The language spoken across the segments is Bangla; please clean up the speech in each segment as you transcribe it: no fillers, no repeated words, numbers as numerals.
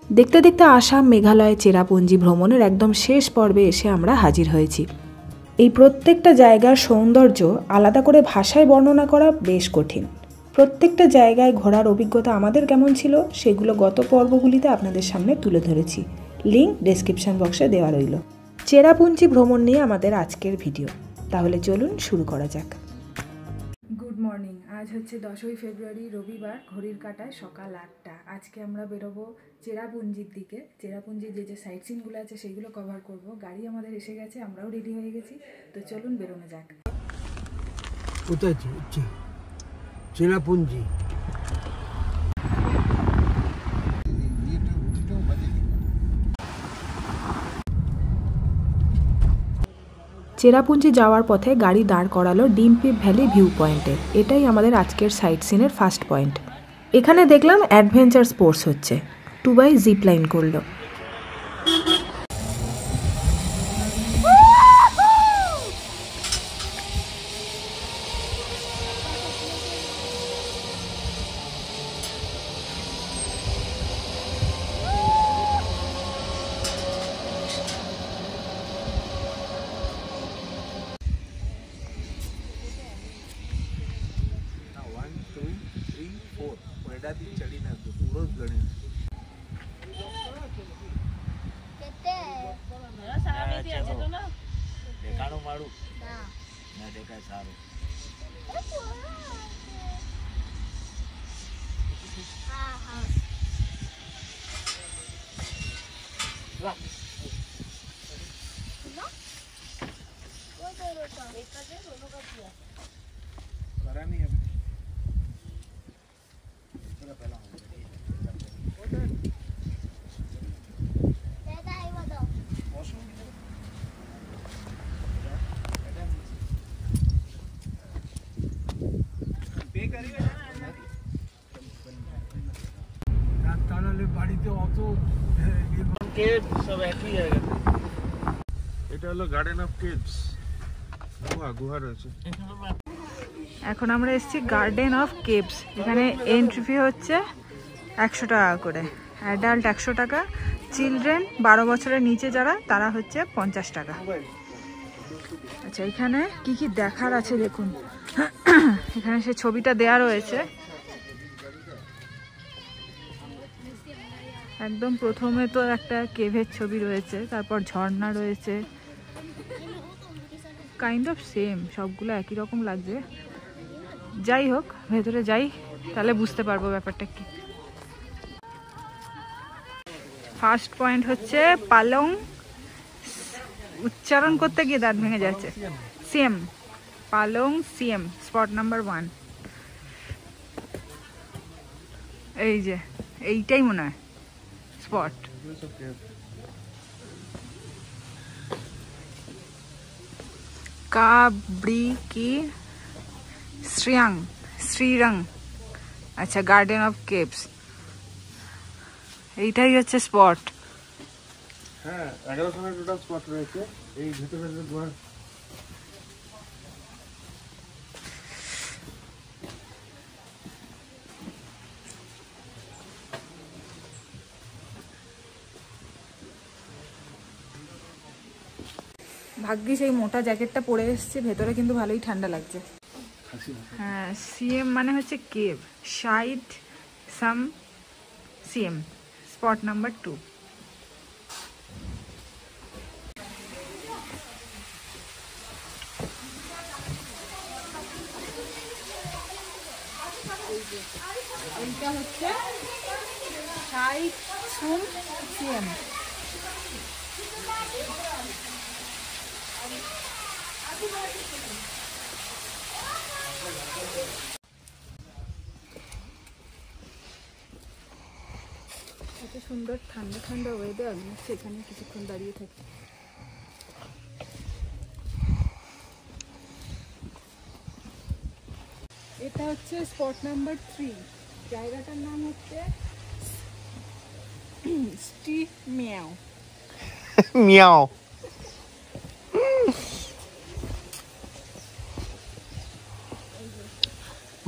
দেখতে দেখতে আসাম মেঘালয় চেরাপুঞ্জি ভ্রমণের একদম শেষ পর্বে এসে আমরা হাজির হয়েছি। এই প্রত্যেকটা জায়গার সৌন্দর্য আলাদা করে ভাষায় বর্ণনা করা বেশ কঠিন। প্রত্যেকটা জায়গায় ঘোরার অভিজ্ঞতা আমাদের কেমন ছিল সেগুলো গত পর্বগুলিতে আপনাদের সামনে তুলে ধরেছি। লিঙ্ক ডেসক্রিপশন বক্সে দেওয়া রইল। চেরাপুঞ্জি ভ্রমণ নিয়ে আমাদের আজকের ভিডিও। তাহলে চলুন শুরু করা যাক। Good morning. আজ হচ্ছে 10ই ফেব্রুয়ারি, রবিবার। ঘড়ির কাঁটায় সকাল 8টা। আজকে আমরা বেরোবো চেরাপুঞ্জির দিকে। চেরাপুঞ্জির যে সাইট সিনগুলো আছে সেগুলো কভার করব। গাড়ি আমাদের এসে গেছে, আমরাও রেডি হয়ে গেছি। তো চলুন বেরোনো যাক। কোথায় চেরাপুঞ্জি? চেরাপুঞ্জি যাওয়ার পথে গাড়ি দাঁড় করালো ডিম্পিপ ভ্যালি ভিউ পয়েন্টে। এটাই আমাদের আজকের সাইট সিনের ফার্স্ট পয়েন্ট। এখানে দেখলাম অ্যাডভেঞ্চার স্পোর্টস হচ্ছে। 2x জিপ লাইন করলো। বাড়িতে অত সব একই জায়গাতে। এটা হলো গার্ডেন অফ কিডস। গুহা রয়েছে। এখন আমরা এসেছি গার্ডেন অফ কেভস। এখানে এন্ট্রি ফি হচ্ছে 100 টাকা করে। অ্যাডাল্ট 100 টাকা, চিলড্রেন 12 বছরের নিচে যারা তারা হচ্ছে 50 টাকা। আচ্ছা, এখানে কি কি দেখার আছে দেখুন। এখানে সে ছবিটা দেয়া রয়েছে। একদম প্রথমে তো একটা কেভের ছবি রয়েছে, তারপর ঝর্ণা রয়েছে। কাইন্ড অফ সেম, সবগুলো একই রকম লাগছে। যাই হোক, ভেতরে যাই, তাহলে বুঝতে পারবো ব্যাপারটা কি। ফার্স্ট পয়েন্ট হচ্ছে পালং। উচ্চারণ করতে গিয়ে দাঁত ভেঙে যাচ্ছে। সিএম, পালং সিএম, স্পট নাম্বার 1। এই যে এইটাই মনে হয় স্পট। কাবড়ি কি শ্রীরং। আচ্ছা, গার্ডেন অফ কেভস, এইটাই হচ্ছে স্পট। হ্যাঁ, 11খানা টোটাল স্পট রয়েছে এই ভেতরে গুহা। ভাগ্যিস এই মোটা জ্যাকেটটা পরে এসেছি, ভেতরে কিন্তু ভালোই ঠান্ডা লাগছে। হ্যাঁ, সিএম মানে হচ্ছে কেভ, সাইড সাম সিএম, স্পট নাম্বার 2। এইটা হচ্ছে সাইড সুম সিএম। এত সুন্দর ঠান্ডা ঠান্ডা ওয়েদার, সেখানে কিছুক্ষণ দাঁড়িয়ে থাকি। এটা হচ্ছে স্পট নাম্বার 3। জায়গাটার নাম হচ্ছে স্টিভ মিয়াও। মিয়াও।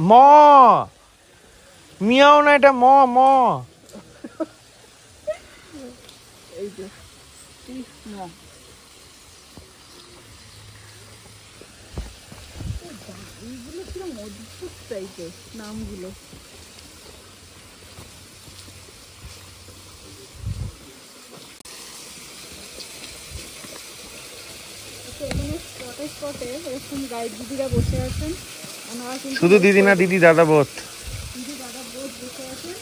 ম মিয়াও না, এটা ম ম এই যে না এইগুলো পুরো অদ্ভুত টাইপের নামগুলো। এখানে স্পটে স্পটে এরকম গাইড দিদিরা বসে আছেন, ওনারা কিন্তু শুধু দিদি না, দিদি দাদা বোধ। দিদি দাদা বোধ বসে আছেন।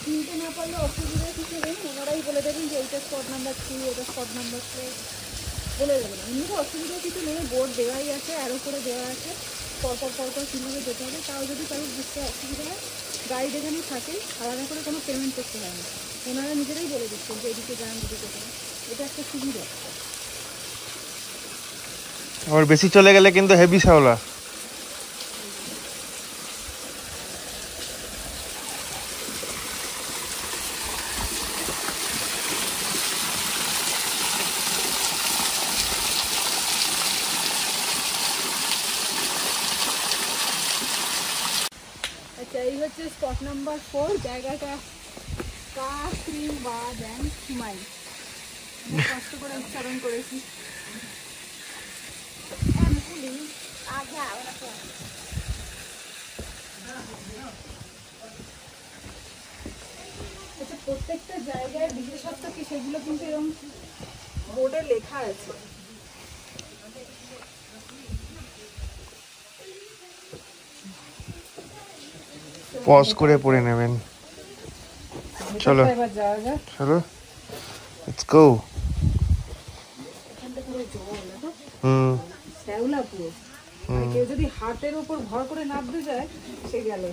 চিনতে না পারলে অসুবিধা কিছু নেই, ওনারাই বলে দেবেন যে এইটা স্পট নাম্বার 3, এটা স্পট নাম্বার 4 বলে দেবেন। এমনিতে অসুবিধা কিছু নেই, বোর্ড দেওয়াই আছে, আরও করে দেওয়া আছে পরপর পরপর কীভাবে যেতে হবে। তাও যদি কারোর বুঝতে অসুবিধা হয় গাইড এখানে থাকে, আলাদা করে কোনো পেমেন্ট করতে হয় না, ওনারা নিজেরাই বলে দিচ্ছেন যে এদিকে যান এদিকে যান। এটা একটা সুবিধা। আবার বেশি চলে গেলে কিন্তু হেভি শ্যাওলা। আচ্ছা, এই হচ্ছে স্পট নাম্বার 4, জায়গাটা কাশিমবাগ অ্যান্ড হিমাই। কষ্ট করে উচ্চারণ করেছি। আচ্ছা, প্রত্যেকটা জায়গায় বিশেষত্ব কি সেগুলো কিন্তু এরকম বোর্ডে লেখা আছে। পজ করে পড়ে নেবেন। চলো এবার যাওয়া যাক। চলো, লেটস গো। এখানটা পুরো জল না, হুম। শ্যাওলা পুরো। আর কেউ যদি হাতের উপর ভর করে নামতে যায় সে গেল।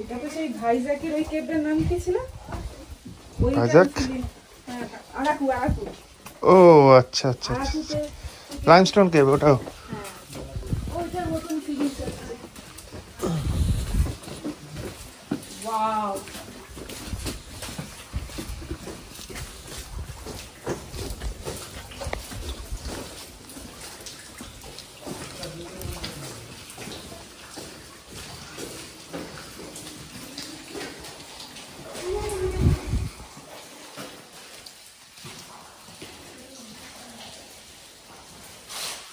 এটা তো সেই ভাইজাকের ওই কেপটার নাম কি ছিল? ভাইজাক? হ্যাঁ, আরাকু আরাকু। ও আচ্ছা আচ্ছা আচ্ছা, আরাকুতে লাইমস্টোন কেভ ওটাও। হ্যাঁ, ওইটার মতন ফিলিংস আছে। ওয়াও,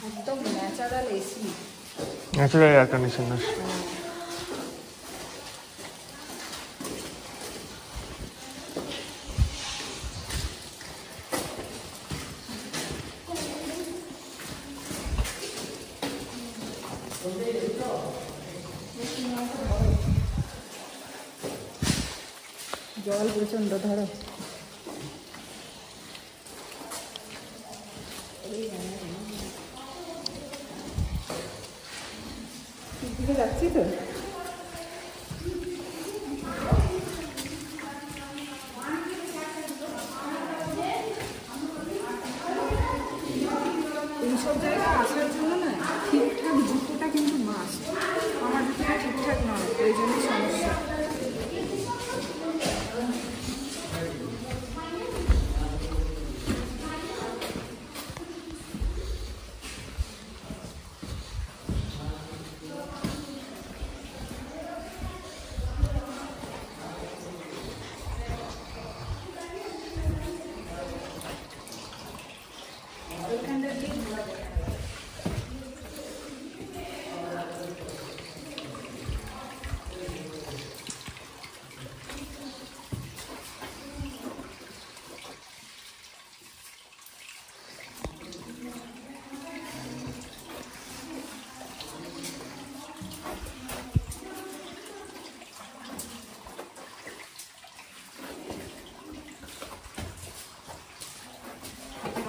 একদম natural AC. Natural air conditioner. জল প্রচন্ড, ধরো। দিকে যাচ্ছি তো। এইসব জায়গায় আসার জন্য না ঠিকঠাক জুতোটা কিন্তু মাস্ট। আমার জুতোটা ঠিকঠাক নয়, ওই জন্য সমস্যা।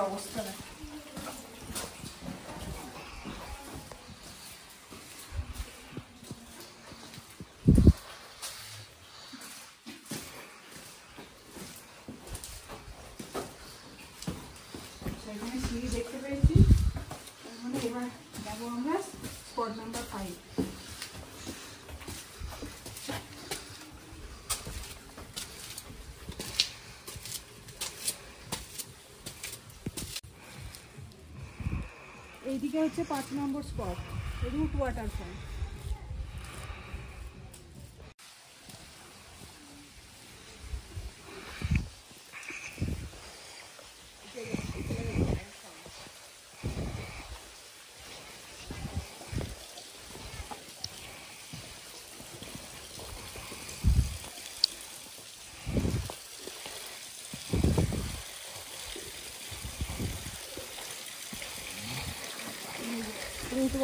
অবস্থা না। সেখানে সিঁড়ি দেখতে পেয়েছি, মানে এবার যাবো আমরা স্পট নাম্বার 5। এইদিকে হচ্ছে 5 নম্বর স্পট, রুট ওয়াটারফল।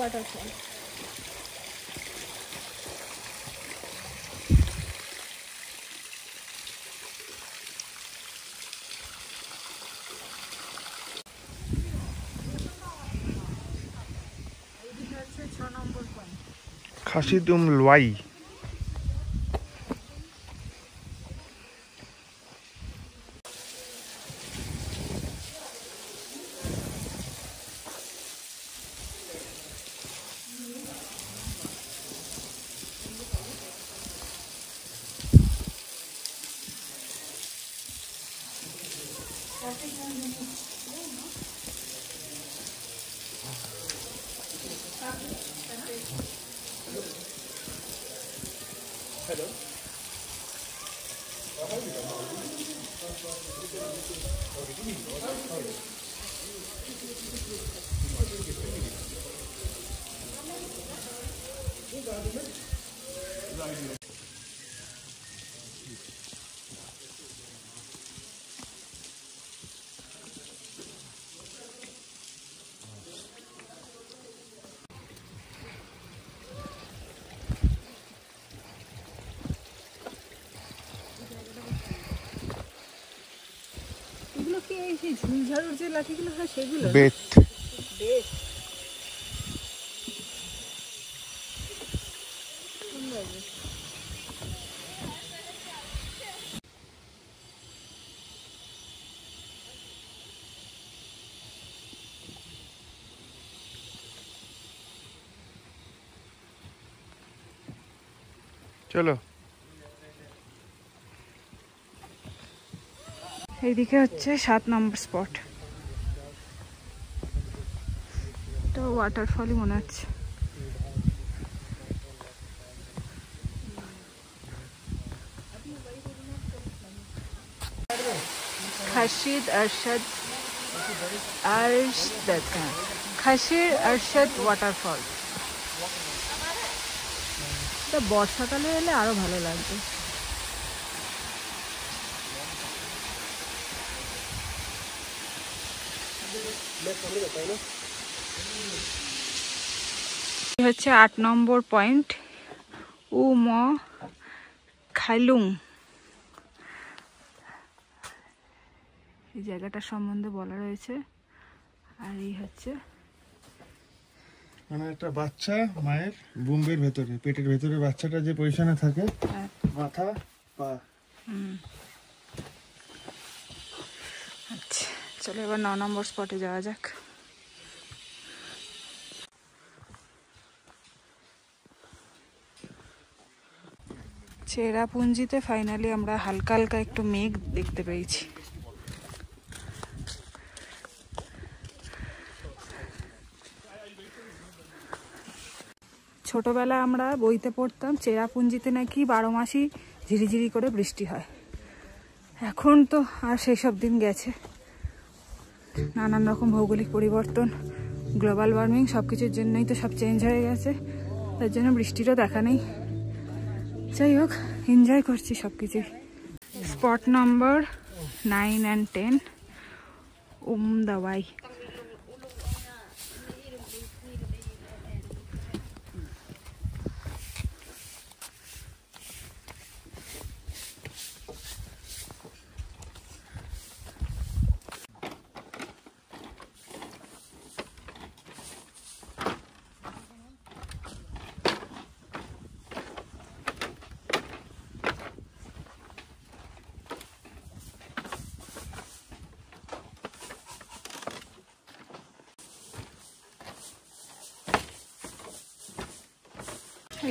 ওয়াটারফল। এইদিকে হচ্ছে 6 নম্বর পয়েন্ট। খাসিদুম লোয়াই। এগুলো কি এই সেই ঝুলঝাড়ুর যে লাঠিগুলো হয় সেগুলো? বেত। বেশ সুন্দর বেশ। চলো। এইদিকে হচ্ছে 7 নম্বর স্পট। তো ওয়াটারফলই মনে হচ্ছে। খাসির আরশাদ ওয়াটারফল। এটা বর্ষাকালে এলে আরো ভালো লাগবে। হচ্ছে 8 নম্বর পয়েন্ট, ম খাইলুং। এই জায়গাটা সম্বন্ধে বলা রয়েছে। আর এই হচ্ছে মানে একটা বাচ্চা মায়ের বুম্বের ভেতরে, পেটের ভেতরে বাচ্চাটা যে পজিশনে থাকে, মাথা পা। আচ্ছা চলো এবার 9 নম্বর স্পটে যাওয়া যাক। চেরাপুঞ্জিতে ফাইনালি আমরা হালকা হালকা একটু মেঘ দেখতে পেয়েছি। ছোটবেলায় আমরা বইতে পড়তাম চেরাপুঞ্জিতে নাকি 12 মাসই ঝিরিঝিরি করে বৃষ্টি হয়। এখন তো আর সেই সব দিন গেছে। নানান রকম ভৌগোলিক পরিবর্তন, গ্লোবাল ওয়ার্মিং সব কিছুর জন্যই তো সব চেঞ্জ হয়ে গেছে। তার জন্য বৃষ্টিরও দেখা নেই। যাই হোক, এনজয় করছি সব কিছুই। Spot number 9 and 10, দাওয়াই।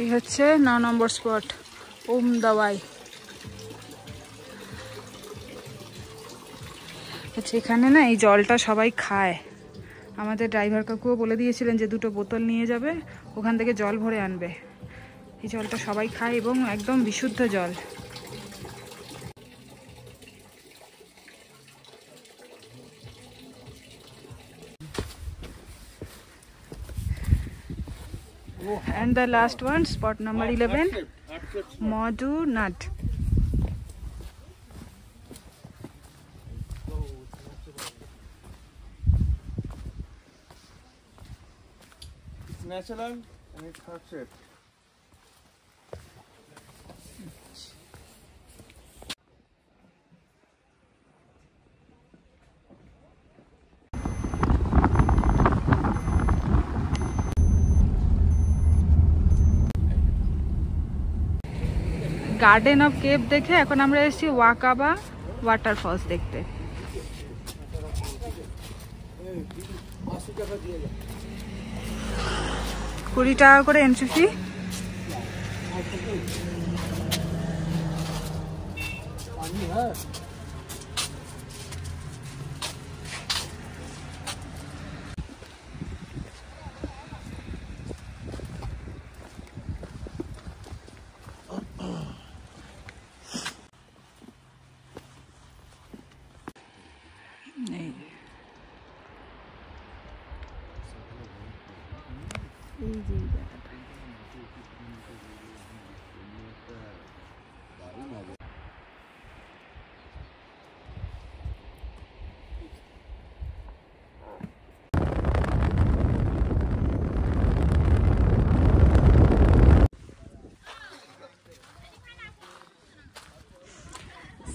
এই হচ্ছে 9 নম্বর স্পট, দাওয়াই। আচ্ছা এখানে না এই জলটা সবাই খায়। আমাদের ড্রাইভার কাকুও বলে দিয়েছিলেন যে 2টো বোতল নিয়ে যাবে, ওখান থেকে জল ভরে আনবে। এই জলটা সবাই খায় এবং একদম বিশুদ্ধ জল। And the last one, spot number 11, Madhu Nut. natural and it's heart shaped. Garden of cave দেখে এখন আমরা এসেছি ওয়াকাবা ওয়াটারফলস দেখতে। 20 টাকা করে entry fee.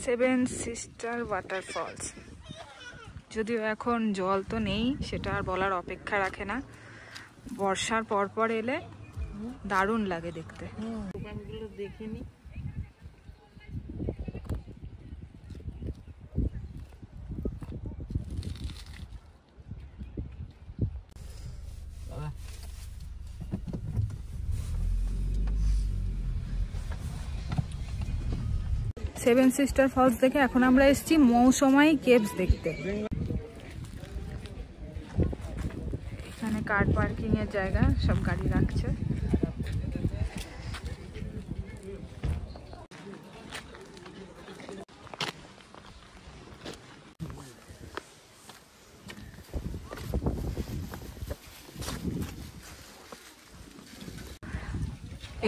Seven sister waterfalls, যদিও এখন জল তো নেই, সেটা আর বলার অপেক্ষা রাখে না। বর্ষার পর এলে দারুণ লাগে দেখতে। দেখিনি সেভেন সিস্টার ফলস দেখে এখন আমরা এসেছি মৌসুমাই কেভস দেখতে। এখানে কার পার্কিং এর জায়গা, সব গাড়ি রাখছে।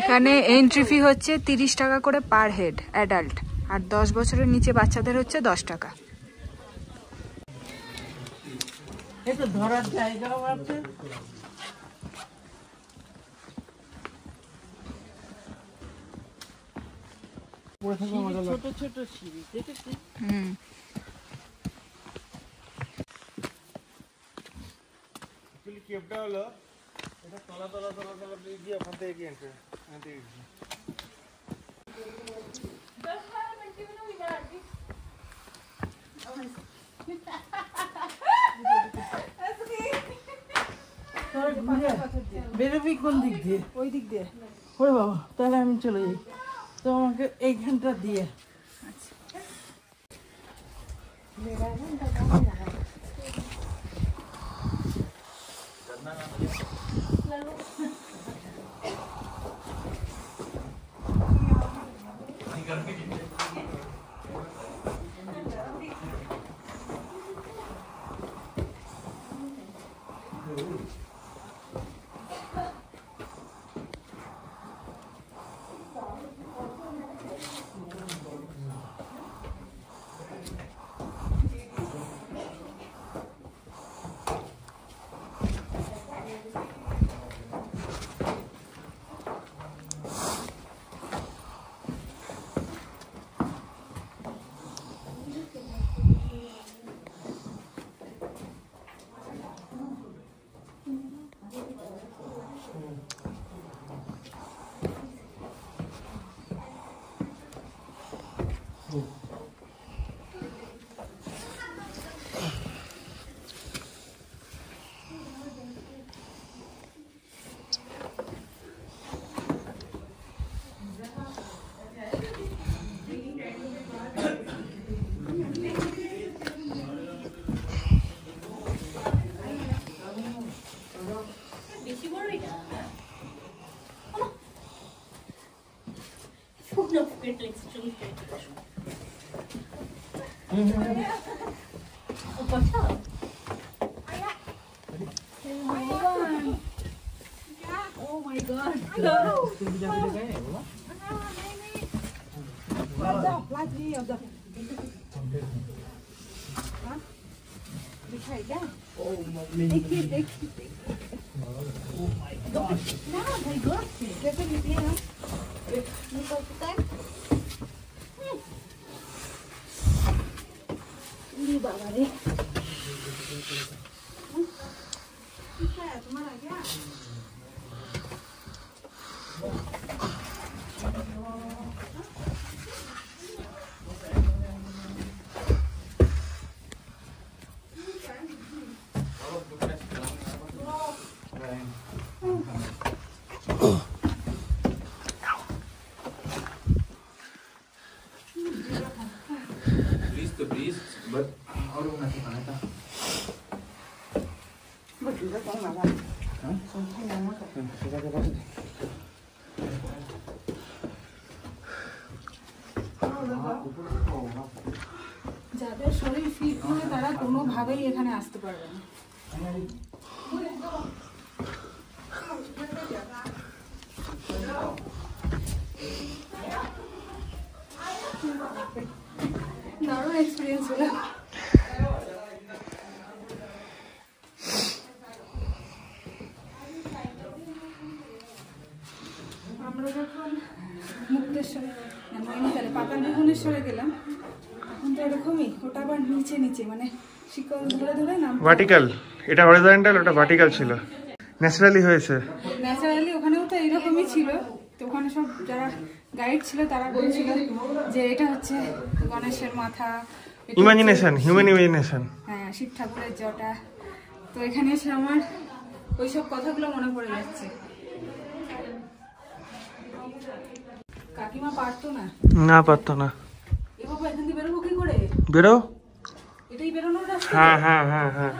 এখানে এন্ট্রি ফি হচ্ছে 30 টাকা করে পার হেড অ্যাডাল্ট, আর 10 বছরের নিচে বাচ্চাদের হচ্ছে 10 টাকা। এটা ধরার জায়গাও আছে। ছোট ছোট সিঁড়ি দেখেছি। কেপটা হলো এটা তলা তলা তলা তলা দিয়ে ওখান থেকে গিয়ে এখান থেকে বেরোবি কোন দিক দিয়ে? ওই দিক দিয়ে। ওরে বাবা, তাহলে আমি চলে যাই। তো আমাকে এইখানটা দিয়ে যাদের শরীর ফিট নয় তারা কোনোভাবেই এখানে আসতে পারবে না। দারুণ এক্সপিরিয়েন্স হলো। আমরা যখন মুক্তেশ্বরে নৈনিতালে পাতাল ভুবনেশ্বরে গেলাম তখন তো এরকমই, ওটা আবার নিচে নিচে মানে শিকল ধরে ধরে নাম ভার্টিক্যাল, এটা হরিজন্টাল, ওটা ভার্টিক্যাল ছিল, ন্যাচারালি হয়েছে। ন্যাচারালি ওখানেও তো এইরকমই ছিল। তো ওখানে সব যারা গাইড ছিল তারা বলছিল যে এটা হচ্ছে গণেশের মাথা, ইমাজিনেশন, হিউম্যান ইমাজিনেশন। হ্যাঁ, শিব ঠাকুরের জটা। তো এখানে এসে আমার ওইসব কথাগুলো মনে পড়ে যাচ্ছে। কাকিমা পারতো না, না পারতো না। এ বাবা, এখান দিয়ে বেরোবো কি করে? বেরো। এটাই বেরোনোর রাস্তা? হ্যাঁ হ্যাঁ হ্যাঁ হ্যাঁ।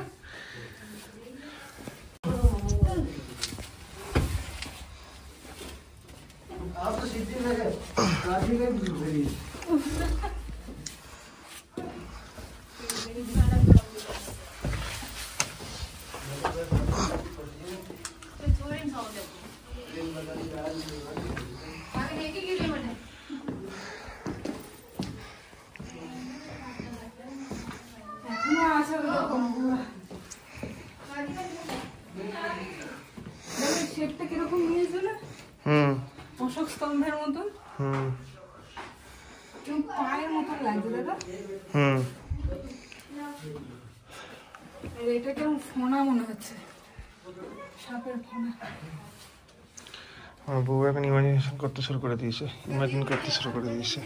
এখনো আছে ওরকম। শেপটা কিরকম নিয়েছিল? অশোক স্তম্ভের মতন, পায়ের মতন লাগছে দাদা। এটা কেমন ফোনা মনে হচ্ছে, সাপের ফোনা। আমার বউ এখন ইমাজিনেশন করতে শুরু করে দিয়েছে, ইমাজিন করতে শুরু করে দিয়েছে।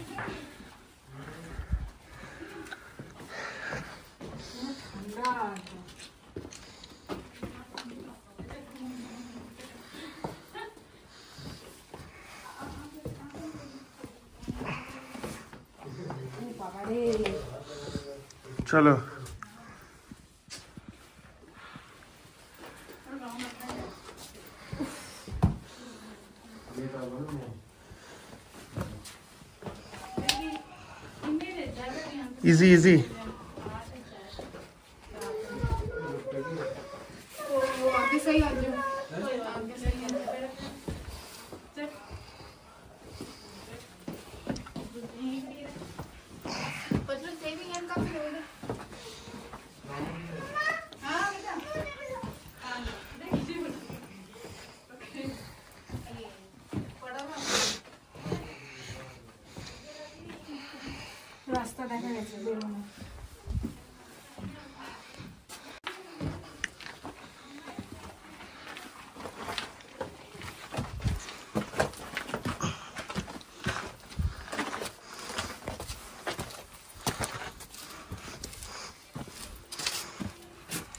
চলো इजी इजी। आगे सही आ जाओ। রাস্তা দেখা গেছে বেরোনো।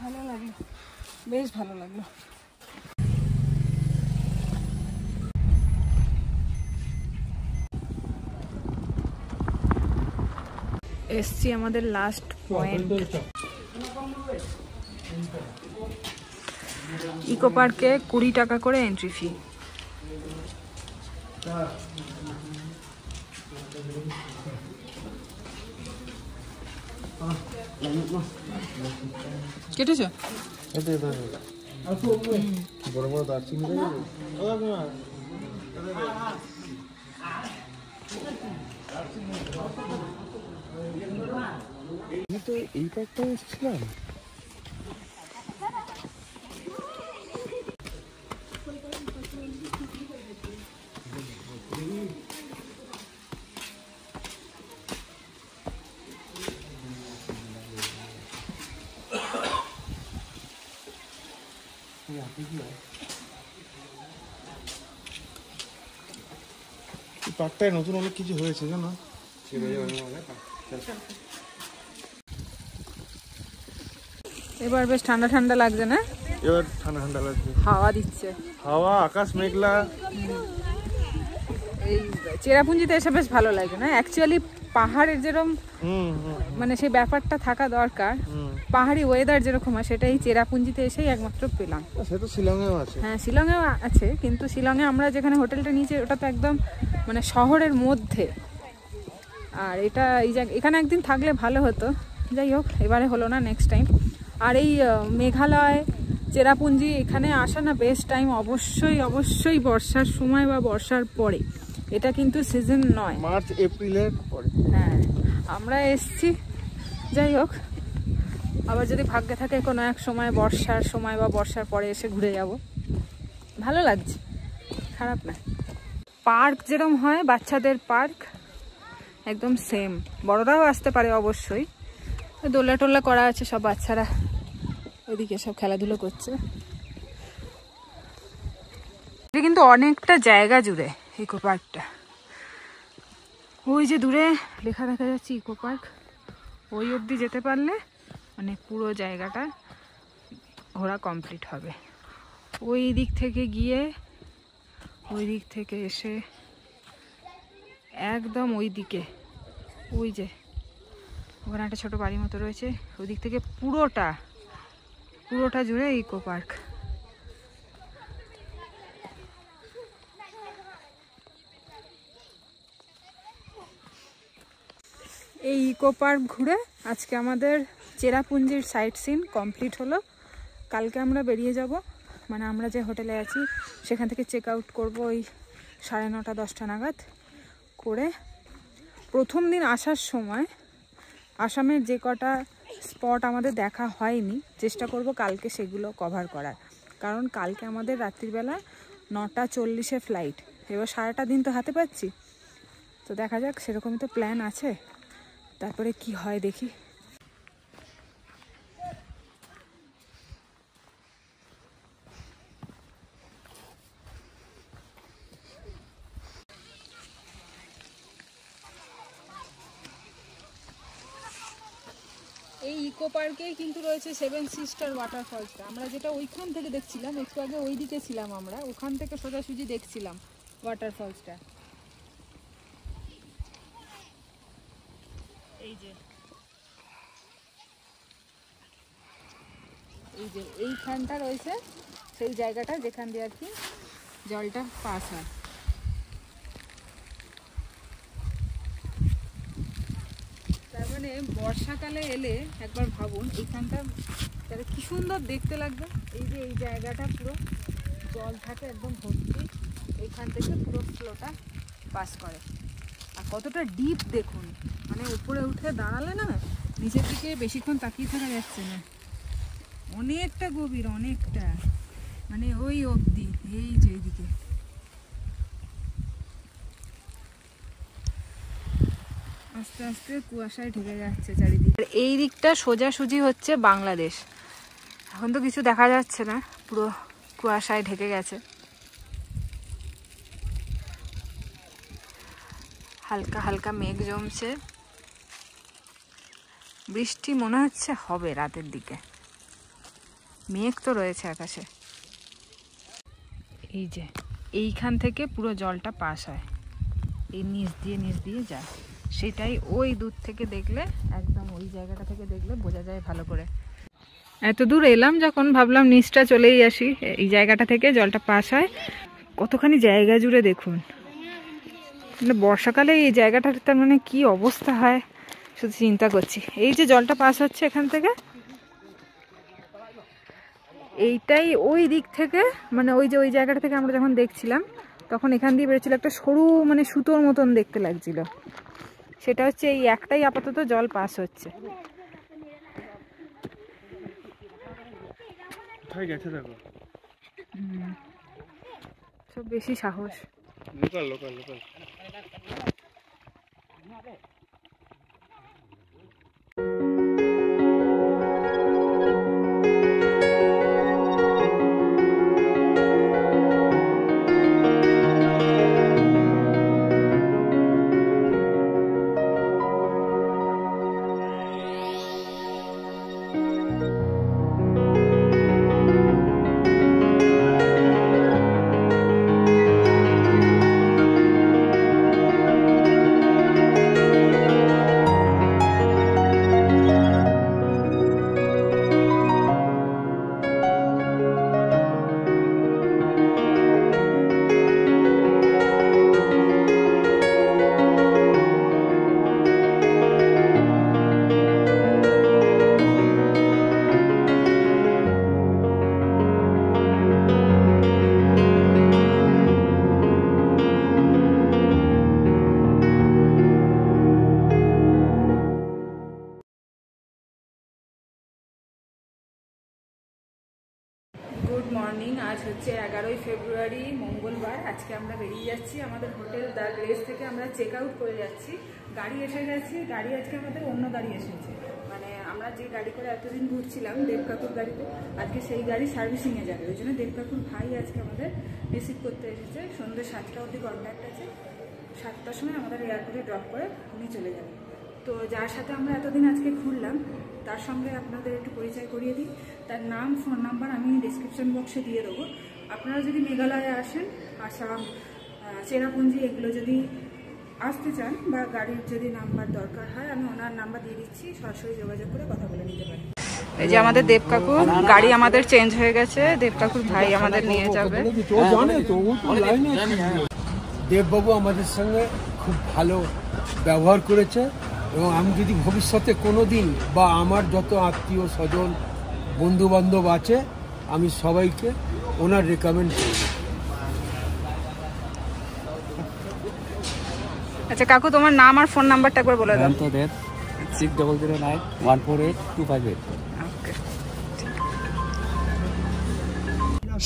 ভালো লাগলো, বেশ ভালো লাগলো। এসছি আমাদের লাস্ট পয়েন্ট, ইকো পার্কে 20 টাকা করে এন্ট্রি ফি। কেটেছো? বড় বড় দারচিনি তো এই পার্কটা এসেছিলাম। পার্কটায় নতুন অনেক কিছু হয়েছে জানো। এবার বেশ ঠান্ডা ঠান্ডা লাগছে না? এবার ঠান্ডা ঠান্ডা লাগছে, হাওয়া দিচ্ছে, হাওয়া, আকাশ মেঘলা। এই চেরাপুঞ্জিতে এসে বেশ ভালো লাগে না? অ্যাকচুয়ালি পাহাড়ের যেরকম মানে সেই ব্যাপারটা থাকা দরকার, পাহাড়ি ওয়েদার যেরকম হয় সেটা এই চেরাপুঞ্জিতে এসেই একমাত্র পেলাম। সে তো শিলংয়েও আছে। হ্যাঁ, শিলংয়েও আছে, কিন্তু শিলংয়ে আমরা যেখানে হোটেলটা নিয়েছি ওটা তো একদম মানে শহরের মধ্যে। আর এটা এখানে একদিন থাকলে ভালো হতো, যাই হোক এবারে হলো না, নেক্সট টাইম। আর এই মেঘালয়, চেরাপুঞ্জি এখানে আসা না বেস্ট টাইম অবশ্যই অবশ্যই বর্ষার সময় বা বর্ষার পরে। এটা কিন্তু সিজন নয়, মার্চ এপ্রিলের পরে। হ্যাঁ, আমরা এসছি, যাই হোক আবার যদি ভাগ্যে থাকে কোনো এক সময় বর্ষার সময় বা বর্ষার পরে এসে ঘুরে যাব, ভালো লাগছে, খারাপ না। পার্ক যেরকম হয় বাচ্চাদের পার্ক একদম সেম, বড়রাও আসতে পারে অবশ্যই। দোলা টোলা করা আছে, সব বাচ্চারা ওইদিকে সব খেলাধুলো করছে। এটা কিন্তু অনেকটা জায়গা জুড়ে ইকো পার্কটা। ওই যে দূরে লেখা দেখা যাচ্ছে ইকো পার্ক, ওই অবধি যেতে পারলে মানে পুরো জায়গাটা ঘোরা কমপ্লিট হবে। ওই দিক থেকে গিয়ে ওই দিক থেকে এসে একদম ওই দিকে, ওই যে ওখানে একটা ছোট বাড়ির মতো রয়েছে, ওই দিক থেকে পুরোটা জুড়ে ইকো পার্ক। এই ইকো পার্ক ঘুরে আজকে আমাদের চেরাপুঞ্জির সাইট সিন কমপ্লিট হলো। কালকে আমরা বেরিয়ে যাব, মানে আমরা যে হোটেলে আছি সেখান থেকে চেক আউট করবো ওই 9:30 10টা নাগাদ করে। প্রথম দিন আসার সময় আসামের যে কটা স্পট আমাদের দেখা হয়নি চেষ্টা করব কালকে সেগুলো কভার করার, কারণ কালকে আমাদের রাত্রিবেলা 9:40 ফ্লাইট। এবার সারাটা দিন তো হাতে পাচ্ছি, তো দেখা যাক, সেরকমই তো প্ল্যান আছে, তারপরে কি হয় দেখি। এই ইকো পার্কেই কিন্তু রয়েছে 7 সিস্টার ওয়াটারফলসটা। আমরা যেটা ওইখান থেকে দেখছিলাম, একটু আগে ওই দিকে ছিলাম আমরা, ওখান থেকে সোজাসুজি দেখছিলাম ওয়াটারফলসটা। এই যে এইখানটা রয়েছে সেই জায়গাটা যেখান দিয়ে আর কি জলটা পাস হয়। তার মানে বর্ষাকালে এলে একবার ভাবুন এইখানটা কি সুন্দর দেখতে লাগবে। এই যে এই জায়গাটা পুরো জল থাকে একদম ভর্তি, এইখান থেকে পুরো ফ্লোটা পাস করে। আর কতটা ডিপ দেখুন, মানে উপরে উঠে দাঁড়ালে না নিচের দিকে বেশিক্ষণ তাকিয়ে থাকা যাচ্ছে না, অনেকটা গভীর, অনেকটা, মানে ওই অবধি। এই যে এইদিকে আস্তে আস্তে কুয়াশায় ঢেকে যাচ্ছে চারিদিকে। আর এই দিকটা সোজাসুজি হচ্ছে বাংলাদেশ। এখন তো কিছু দেখা যাচ্ছে না, পুরো কুয়াশায় ঢেকে গেছে। হালকা হালকা মেঘ জমছে, বৃষ্টি মনে হচ্ছে হবে রাতের দিকে, মেঘ তো রয়েছে আকাশে। এই যে এইখান থেকে পুরো জলটা পাস হয়, এই নিচ দিয়ে যায়, সেটাই ওই দূর থেকে দেখলে, একদম ওই জায়গাটা থেকে দেখলে বোঝা যায় ভালো করে। এত দূর এলাম যখন ভাবলাম নিচটা চলেই আসি, এই জায়গাটা থেকে জলটা পাস হয়। কতখানি জায়গা জুড়ে দেখুন, মানে বর্ষাকালে এই জায়গাটার তার মানে কি অবস্থা হয় শুধু চিন্তা করছি। এই যে জলটা পাস হচ্ছে এখান থেকে, এইটাই ওই দিক থেকে, মানে ওই যে ওই জায়গাটা থেকে আমরা যখন দেখছিলাম তখন এখান দিয়ে বেরোচ্ছিল একটা সরু মানে সুতোর মতন দেখতে লাগছিল, সেটা হচ্ছে এই একটাই আপাতত জল পাস হচ্ছে। সব বেশি সাহস, লোকাল হচ্ছে 11ই ফেব্রুয়ারি মঙ্গলবার। আজকে আমরা বেরিয়ে যাচ্ছি আমাদের হোটেল দ্য গ্রেস থেকে। আমরা চেক আউট করে যাচ্ছি। গাড়ি এসে গেছে, গাড়ি আজকে আমাদের অন্য গাড়ি এসেছে। মানে আমরা যে গাড়ি করে এতদিন ঘুরছিলাম দেবকাকুর গাড়িতে, আজকে সেই গাড়ি সার্ভিসিংয়ে যাবে। ওই জন্য দেবকাকুর ভাই আজকে আমাদের রিসিভ করতে এসেছে। সন্ধ্যে 7টা অবধি কন্ট্যাক্ট আছে। 7টার সময় আমাদের এয়ারপোর্টে ড্রপ করে উনি চলে যাবেন। তো যার সাথে আমরা এতদিন আজকে ঘুরলাম তার সঙ্গে আপনাদের একটু পরিচয় করিয়ে দিই। তার নাম, ফোন নাম্বার আমি ডিসক্রিপশন বক্সে দিয়ে দেবো। আপনারা যদি মেঘালয়ে আসেন, আসাম, চেরাপুঞ্জি এগুলো যদি আসতে চান বা গাড়ির যদি নাম্বার দরকার হয়, আমি ওনার নাম্বার দিয়ে দিচ্ছি, সরাসরি যোগাযোগ করে কথা বলে নিতে পারি। এই যে আমাদের দেবকাকু, গাড়ি আমাদের চেঞ্জ হয়ে গেছে, দেবকাকুর ভাই আমাদের নিয়ে যাবে। দেববাবু আমাদের সঙ্গে খুব ভালো ব্যবহার করেছে এবং আমি যদি ভবিষ্যতে কোনো দিন বা আমার যত আত্মীয় স্বজন বন্ধু বান্ধব আছে আমি সবাইকে ওনার রেকমেন্ড করব। আচ্ছা কাকু, তোমার নাম আর ফোন নাম্বারটা একবার বলে দাও। 6009148258।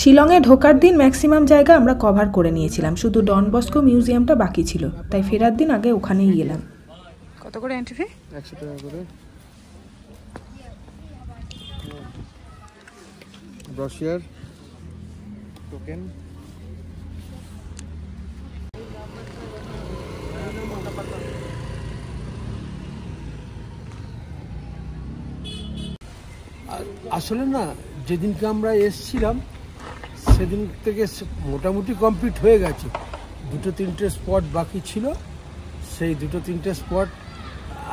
শিলংয়ে ঢোকার দিন ম্যাক্সিমাম জায়গা আমরা কভার করে নিয়েছিলাম, শুধু ডন বস্কো মিউজিয়ামটা বাকি ছিল, তাই ফেরার দিন আগে ওখানেই গেলাম। কত করে এন্ট্রি ফি? 100 টাকা করে। Brochure, token. আসলে না, যেদিনকে আমরা এসছিলাম সেদিন থেকে মোটামুটি কমপ্লিট হয়ে গেছে। 2-3টে স্পট বাকি ছিল, সেই 2-3টে স্পট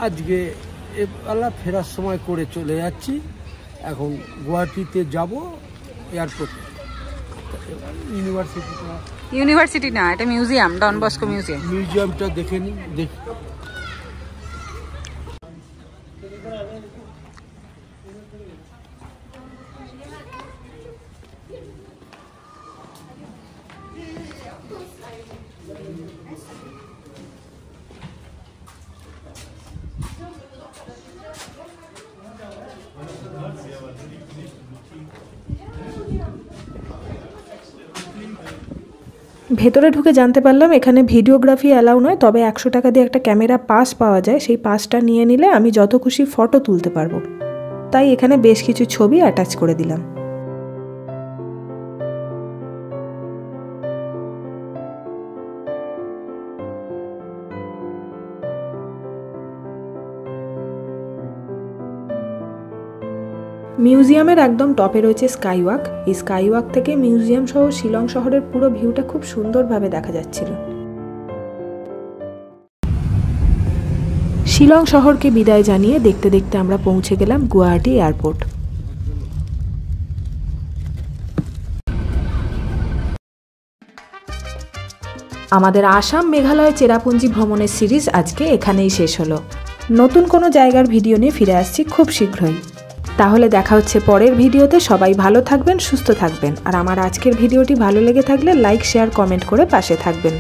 আজকে এবেলা ফেরার সময় করে চলে যাচ্ছি। এখন গুয়াহাটিতে যাব এয়ারপোর্টে। ইউনিভার্সিটি না, এটা মিউজিয়াম, ডন বস্কো মিউজিয়াম। মিউজিয়ামটা দেখে নিই, দেখি। ভেতরে ঢুকে জানতে পারলাম এখানে ভিডিওগ্রাফি অ্যালাউ নয়, তবে 100 টাকা দিয়ে একটা ক্যামেরা পাস পাওয়া যায়। সেই পাসটা নিয়ে নিলে আমি যত খুশি ফটো তুলতে পারবো। তাই এখানে বেশ কিছু ছবি অ্যাটাচ করে দিলাম। মিউজিয়ামের একদম টপে রয়েছে স্কাইওয়াক। এই স্কাইওয়াক থেকে মিউজিয়াম সহ শিলং শহরের পুরো ভিউটা খুব সুন্দরভাবে দেখা যাচ্ছিল। শিলং শহরকে বিদায় জানিয়ে দেখতে দেখতে আমরা পৌঁছে গেলাম গুয়াহাটি এয়ারপোর্ট। আমাদের আসাম, মেঘালয়, চেরাপুঞ্জি ভ্রমণের সিরিজ আজকে এখানেই শেষ হলো। নতুন কোনো জায়গার ভিডিও নিয়ে ফিরে আসছি খুব শীঘ্রই। তাহলে দেখা হচ্ছে পরের ভিডিওতে। সবাই ভালো থাকবেন, সুস্থ থাকবেন। আর আমার আজকের ভিডিওটি ভালো লেগে থাকলে লাইক, শেয়ার, কমেন্ট করে পাশে থাকবেন।